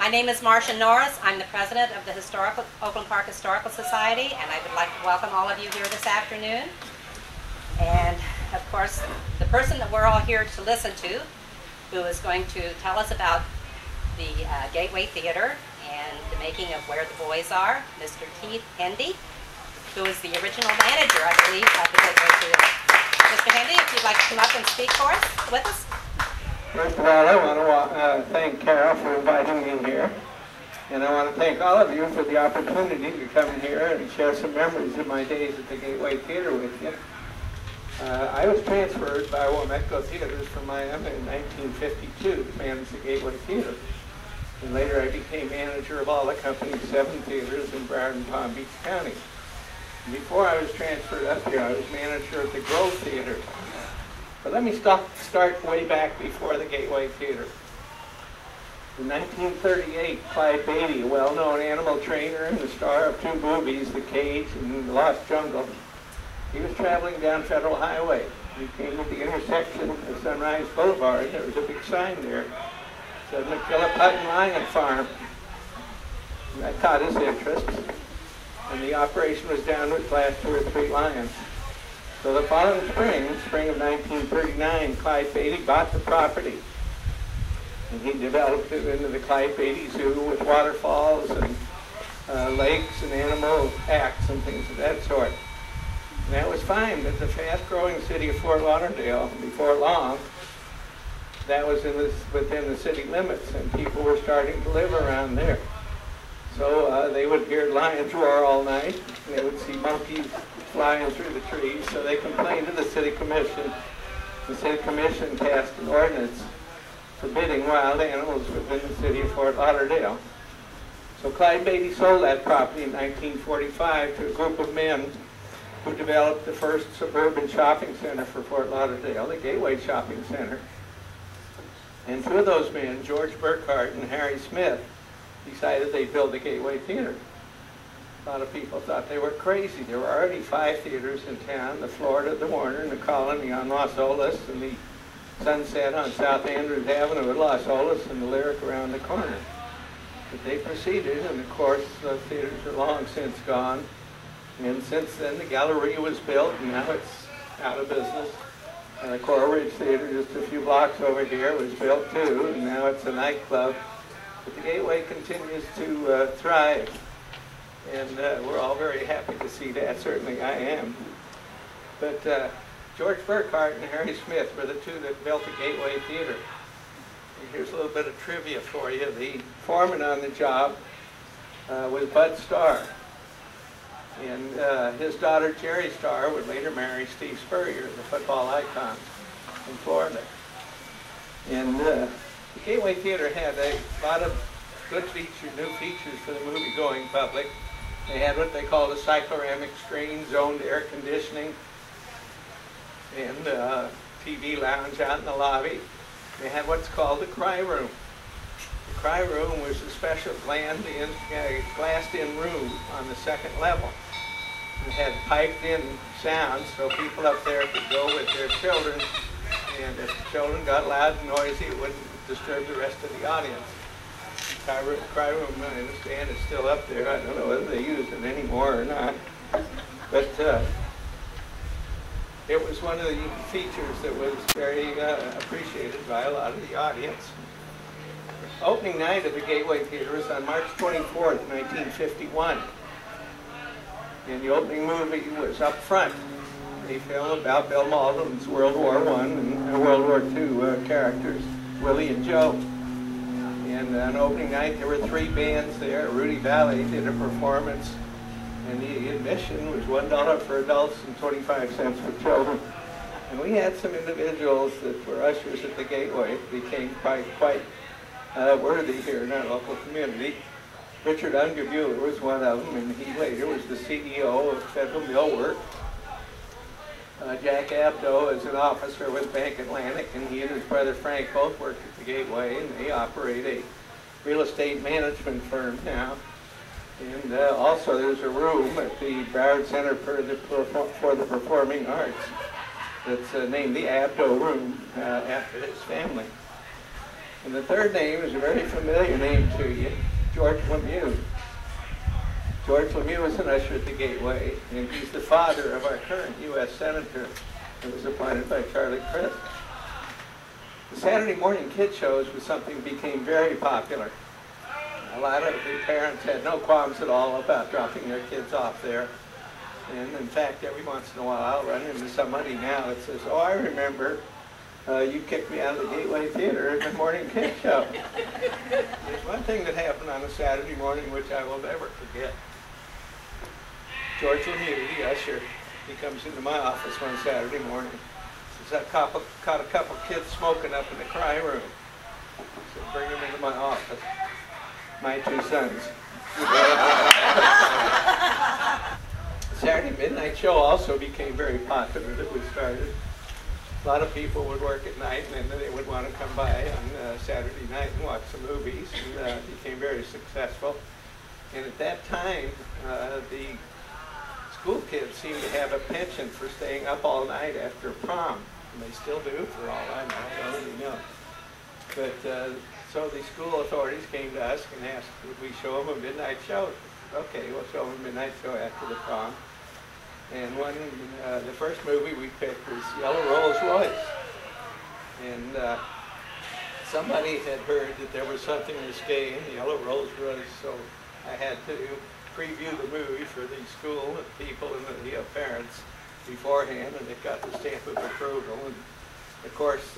My name is Marcia Norris. I'm the president of the Oakland Park Historical Society, and I would like to welcome all of you here this afternoon. And of course, the person that we're all here to listen to, who is going to tell us about the Gateway Theater and the making of Where the Boys Are, Mr. Keith Hendee, who is the original manager, I believe, of the Gateway Theater. Mr. Hendee, if you'd like to come up and speak for us, with us. First of all, I want to thank Carol for inviting me here. And I want to thank all of you for the opportunity to come here and share some memories of my days at the Gateway Theater with you. I was transferred by Wometco Theaters from Miami in 1952 to manage the Gateway Theater. And later I became manager of all the company's 7 theaters in Broward and Palm Beach County. Before I was transferred up here, I was manager of the Grove Theater. But let me start way back before the Gateway Theater. In 1938, Clyde Beatty, a well-known animal trainer and the star of 2 movies, The Cage and The Lost Jungle, he was traveling down Federal Highway. He came to the intersection of Sunrise Boulevard, and there was a big sign there. It said McKillop Hutton Lion Farm. And that caught his interest, and the operation was down to its last 2 or 3 lions. So the following spring of 1939, Clyde Beatty bought the property. And he developed it into the Clyde Beatty Zoo with waterfalls and lakes and animal acts and things of that sort. And that was fine, but the fast-growing city of Fort Lauderdale, before long, that was within the city limits, and people were starting to live around there. So they would hear lions roar all night, and they would see monkeys flying through the trees, so they complained to the city commission. The city commission passed an ordinance forbidding wild animals within the city of Fort Lauderdale. So Clyde Beatty sold that property in 1945 to a group of men who developed the first suburban shopping center for Fort Lauderdale, the Gateway Shopping Center. And 2 of those men, George Burkhart and Harry Smith, decided they'd build the Gateway Theater. A lot of people thought they were crazy. There were already 5 theaters in town, the Florida, the Warner, and the Colony on Los Olas, and the Sunset on South Andrews Avenue at Los Olas, and the Lyric around the corner. But they proceeded, and of course, the theaters are long since gone. And since then, the Galleria was built, and now it's out of business. And the Coral Ridge Theater, just a few blocks over here, was built too, and now it's a nightclub. But the Gateway continues to thrive, and we're all very happy to see that. Certainly I am. But George Burkhart and Harry Smith were the 2 that built the Gateway Theater. And here's a little bit of trivia for you. The foreman on the job was Bud Starr. And his daughter, Jerry Starr, would later marry Steve Spurrier, the football icon in Florida. And the Gateway Theater had a lot of good new features for the movie-going public. They had what they called a cycloramic screen, zoned air conditioning, and TV lounge out in the lobby. They had what's called the Cry Room. The Cry Room was a special glassed-in room on the 2nd level. It had piped-in sound, so people up there could go with their children, and if the children got loud and noisy, it wouldn't disturb the rest of the audience. The Cry Room, I understand, is still up there. I don't know whether they use it anymore or not. But it was one of the features that was very appreciated by a lot of the audience. Opening night of the Gateway Theater was on March 24th, 1951. And the opening movie was Up Front, a film about Bill Mauldin's World War I and World War II characters, Willie and Joe. And on opening night, there were 3 bands there. Rudy Valley did a performance, and the admission was $1 for adults and 25 cents for children. And we had some individuals that were ushers at the Gateway that became quite worthy here in our local community. Richard Ungerbuehler was one of them, and he later was the CEO of Federal Millwork. Jack Abdo is an officer with Bank Atlantic, and he and his brother Frank both worked at the Gateway, and they operate a real estate management firm now. And also there's a room at the Broward Center for the Performing Arts that's named the Abdo Room after his family. And the third name is a very familiar name to you, George Lemieux. George Lemieux was an usher at the Gateway, and he's the father of our current U.S. Senator that was appointed by Charlie Crist. The Saturday morning kid shows was something that became very popular. A lot of the parents had no qualms at all about dropping their kids off there. And in fact, every once in a while I'll run into somebody now that says, "Oh, I remember you kicked me out of the Gateway Theater at the morning kid show." There's one thing that happened on a Saturday morning which I will never forget. George Lemieux, the usher, he comes into my office one Saturday morning. He says, "I caught a couple kids smoking up in the crime room." I said, "Bring them into my office." My two sons. The Saturday midnight show also became very popular. That was started. A lot of people would work at night, and then they would want to come by on Saturday night and watch the movies, and it became very successful. And at that time, the school kids seemed to have a penchant for staying up all night after prom. And they still do, for all I know. I don't really know. But so the school authorities came to us and asked would we show them a midnight show. Okay, we'll show them a midnight show after the prom. And the first movie we picked was Yellow Rolls Royce. And somebody had heard that there was something risque in Yellow Rolls Royce, so I had to preview the movie for the school and people and the parents beforehand, and it got the stamp of approval. And of course,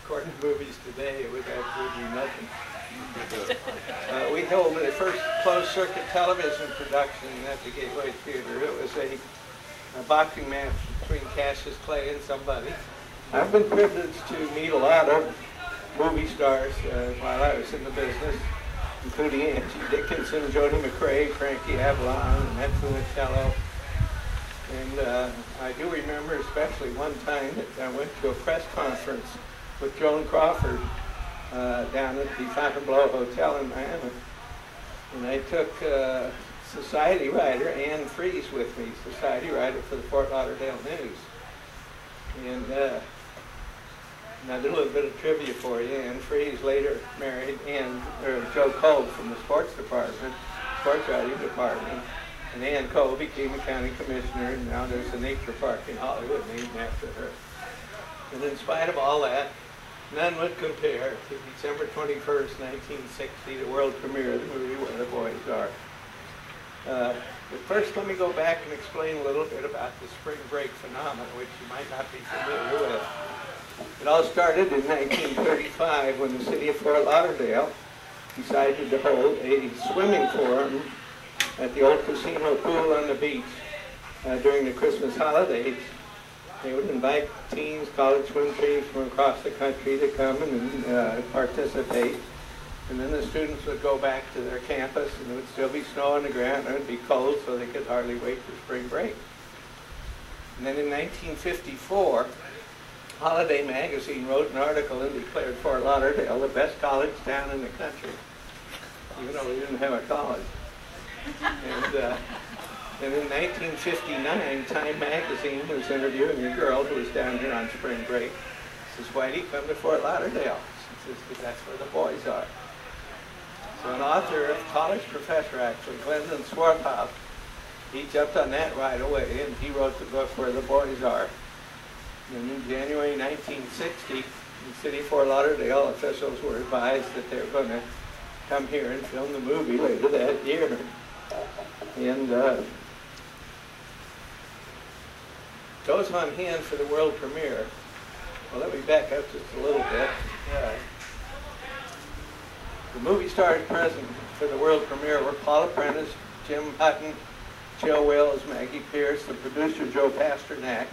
according to movies today, it was absolutely nothing. We held the first closed-circuit television production at the Gateway Theater. It was a boxing match between Cassius Clay and somebody. I've been privileged to meet a lot of movie stars while I was in the business, including Angie Dickinson, Jody McRae, Frankie Avalon, and Ed Funicello. And I do remember especially one time that I went to a press conference with Joan Crawford down at the Fontainebleau Hotel in Miami. And I took society writer Ann Fries with me, society writer for the Fort Lauderdale News. And I did a little bit of trivia for you. Ann Fries later married Joe Cole from the sports department, sports writing department. And Ann Cole became a county commissioner, and now there's a nature park in Hollywood named after her. And in spite of all that, none would compare to December 21st, 1960, the world premiere of the movie Where the Boys Are. But first, let me go back and explain a little bit about the spring break phenomenon, which you might not be familiar with. It all started in 1935 when the city of Fort Lauderdale decided to hold a swimming forum at the old casino pool on the beach during the Christmas holidays. They would invite teens, college swim teams from across the country to come and participate. And then the students would go back to their campus, and there would still be snow on the ground, and it would be cold, so they could hardly wait for spring break. And then in 1954, Holiday Magazine wrote an article and declared Fort Lauderdale the best college town in the country, even though we didn't have a college. And in 1959, Time Magazine was interviewing a girl who was down here on spring break. She says, "Why do you come to Fort Lauderdale?" She says, "Because that's where the boys are." So an author, a college professor actually, Glendon Swarthoff, he jumped on that right away, and he wrote the book Where the Boys Are. And in January 1960, the city of Fort Lauderdale officials were advised that they were going to come here and film the movie later that year. And those on hand for the world premiere. Well, let me back up just a little bit. The movie stars present for the world premiere were Paula Prentice, Jim Hutton, Joe Wells, Maggie Pierce, the producer Joe Pasternak,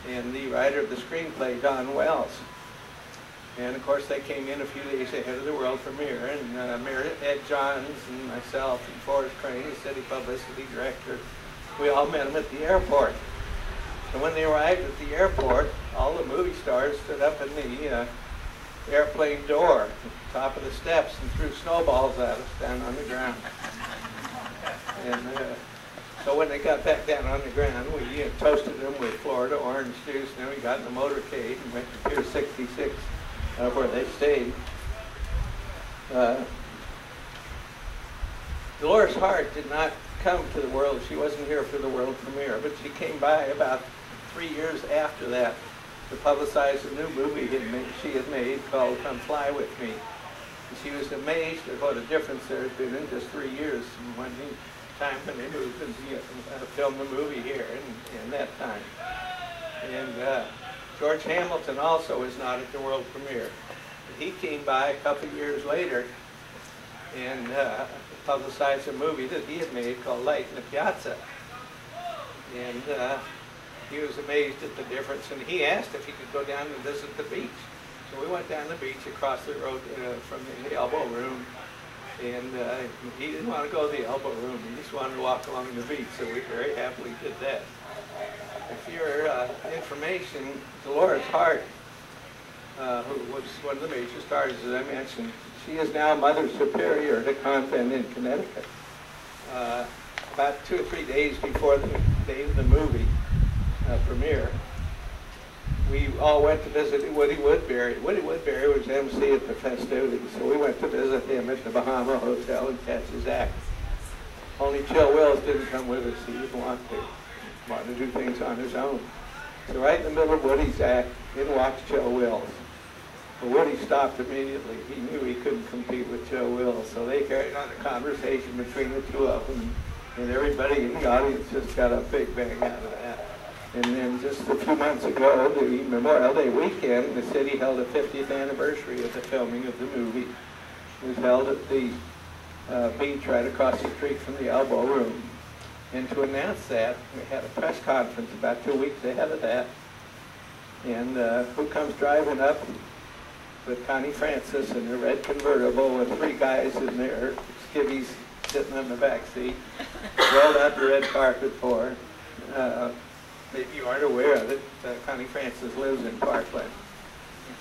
and the writer of the screenplay Don Wells. And of course they came in a few days ahead of the world premiere, and Ed Johns and myself and Forrest Crane, the city publicity director, we all met them at the airport. And when they arrived at the airport, all the movie stars stood up in the airplane door at the top of the steps and threw snowballs at us down on the ground. And so when they got back down on the ground, we toasted them with Florida orange juice, and then we got in the motorcade and went to Pier 66 where they stayed. Dolores Hart did not come to the world. She wasn't here for the world premiere, but she came by about 3 years after that to publicize a new movie she had made called Come Fly With Me. And she was amazed at what a difference there had been in just 3 years from when they moved and filmed the movie here in that time. And George Hamilton also was not at the world premiere. He came by a couple of years later and publicized a movie that he had made called Light in the Piazza. And he was amazed at the difference, and he asked if he could go down and visit the beach. So we went down the beach across the road from the elbow room, and he didn't want to go to the elbow room. He just wanted to walk along the beach, so we very happily did that. For your information, Dolores Hart, who was one of the major stars, as I mentioned, she is now Mother Superior at a convent in Connecticut. About 2 or 3 days before the day of the movie premiere, we all went to visit Woody Woodbury. Woody Woodbury was MC at the festivities, so we went to visit him at the Bahama Hotel and catch his act. Only Chill Wills didn't come with us. He didn't want to. He wanted to do things on his own. So right in the middle of Woody's act, in walks Chill Wills. But Woody stopped immediately. He knew he couldn't compete with Chill Wills, so they carried on a conversation between the two of them, and everybody in the audience just got a big bang out of that. And then just a few months ago, the Memorial Day weekend, the city held a 50th anniversary of the filming of the movie. It was held at the beach right across the street from the Elbow Room. And to announce that, we had a press conference about 2 weeks ahead of that. And who comes driving up with Connie Francis in a red convertible with 3 guys in their skivvies sitting in the back seat, rolled out the red carpet for her. Maybe you aren't aware of it, Connie Francis lives in Parkland.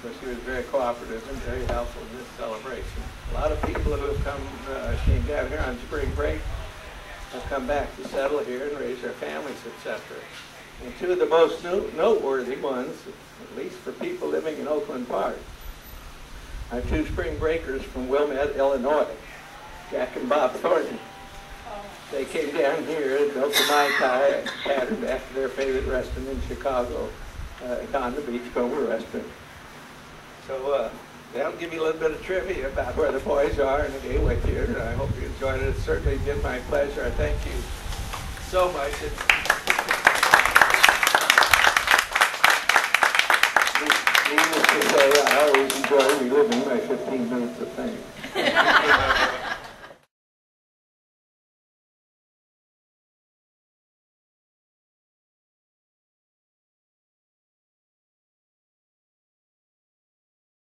So she was very cooperative and very helpful in this celebration. A lot of people who have came down here on spring break have come back to settle here and raise their families, etc. And 2 of the most noteworthy ones, at least for people living in Oakland Park, are 2 spring breakers from Wilmette, Illinois, Jack and Bob Thornton. They came down here and built a Mai Tai patterned after their favorite restaurant in Chicago, on the Beachcomber restaurant. So that'll give you a little bit of trivia about where the boys are in the Gateway Theater, and I hope you enjoyed it. It's certainly been my pleasure. I thank you so much. Needless to say, I always enjoy reliving my 15 minutes of fame.